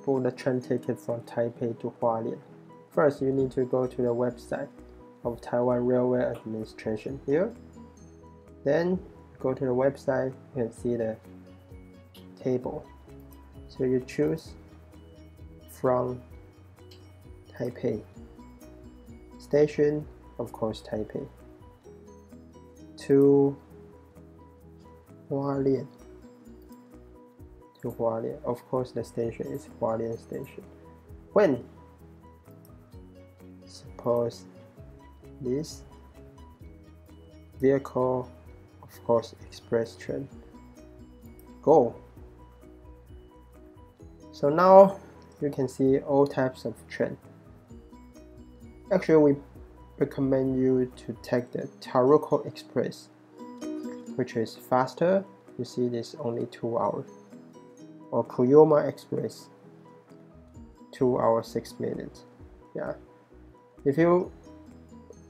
book the train ticket from Taipei to Hualien, first you need to go to the website of Taiwan Railway Administration here. Then go to the website, you can see the table. So you choose from Taipei. Station, of course, Taipei. To Hualien. To Hualien. Of course, the station is Hualien Station. When? Suppose this vehicle, of course, express train. Go. So now you can see all types of train. Actually, we recommend you to take the Taroko Express, which is faster. You see this only 2 hours. Or Puyuma Express, 2 hours 6 minutes. Yeah. If you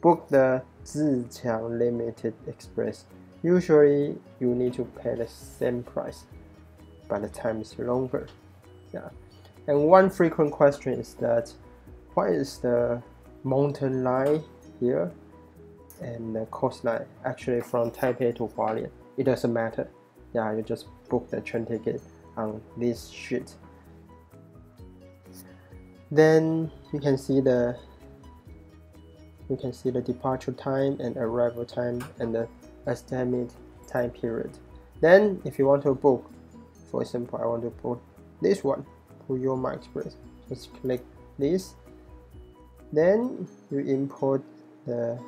book the Zhiqiang Limited Express, usually you need to pay the same price, but the time is longer. Yeah. And one frequent question is that what is the mountain line here and the coastline? Actually, from Taipei to Hualien, it doesn't matter. Yeah, you just book the train ticket on this sheet. Then you can see the departure time and arrival time and the estimated time period. Then if you want to book, for example, I want to book this one, Puyuma Express, just click this. Then you import the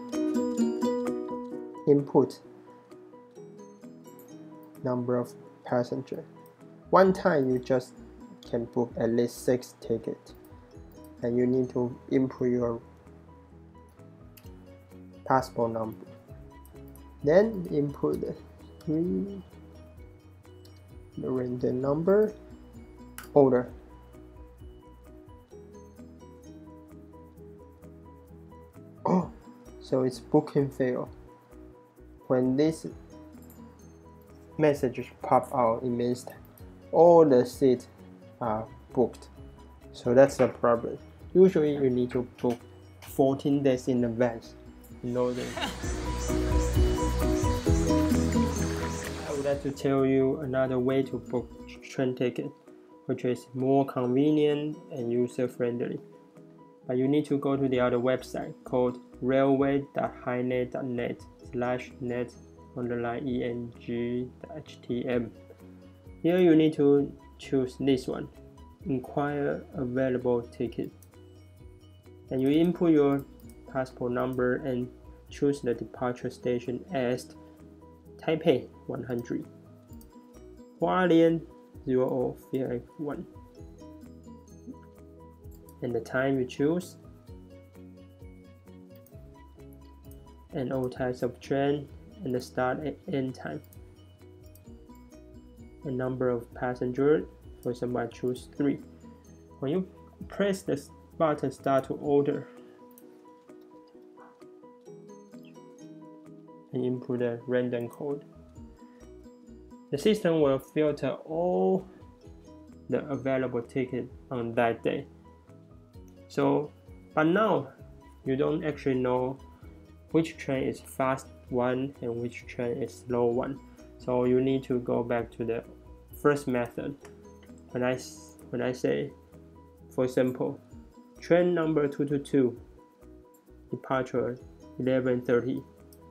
input number of passengers. One time you just can book at least 6 tickets, and you need to input your passport number. Then input the random number, order. Oh, so it's booking failed. When this message pop out, it means that all the seats are booked. So that's the problem. Usually you need to book 14 days in advance in order. I would like to tell you another way to book train ticket, which is more convenient and user-friendly. But you need to go to the other website called railway.highnet.net/net_eng.htm. Here you need to choose this one, Inquire available ticket. And you input your passport number and choose the departure station as Taipei 100, Hualien 0051, and the time you choose, and all types of train, and the start and end time, the number of passengers. For example, I choose 3. When you press the button start to order and input a random code, the system will filter all the available tickets on that day. So, but now you don't actually know which train is fast one and which train is slow one. So you need to go back to the first method. When I say, for example, train number 222, departure 11:30,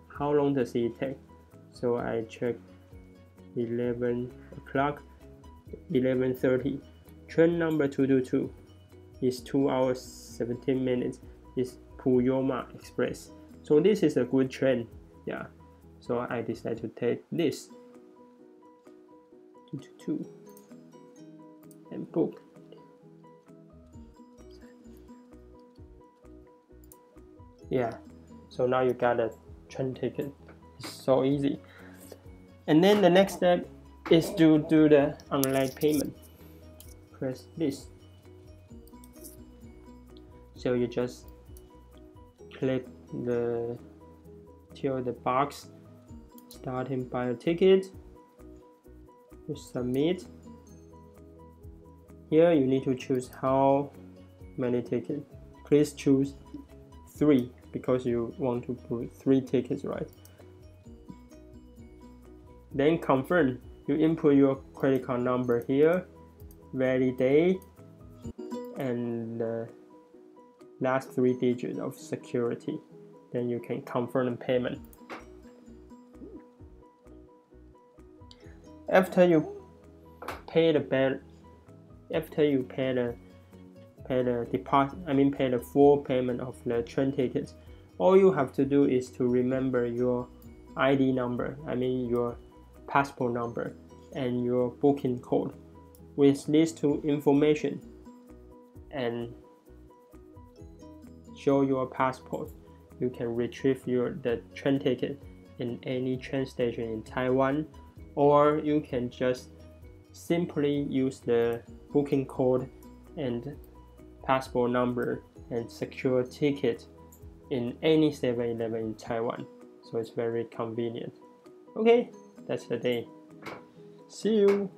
how long does it take? So I check 11 o'clock, 11:30. Train number 222 is 2 hours 17 minutes. Is Puyuma Express. So this is a good train. Yeah. So I decided to take this 222 and book. Yeah. So now you got a train ticket. It's so easy. And then the next step is to do the online payment. Press this. So you just click the box starting by a ticket. You submit. Here you need to choose how many tickets. Please choose 3 because you want to put 3 tickets, right? Then confirm. You input your credit card number here, validate, and last 3 digits of security. Then you can confirm payment. After you pay the full payment of the train tickets, all you have to do is to remember your ID number, your passport number, and your booking code. With these 2 information and show your passport, you can retrieve the train ticket in any train station in Taiwan, or you can just simply use the booking code and passport number and secure ticket in any 7-Eleven in Taiwan. So it's very convenient. Okay, that's the day. See you.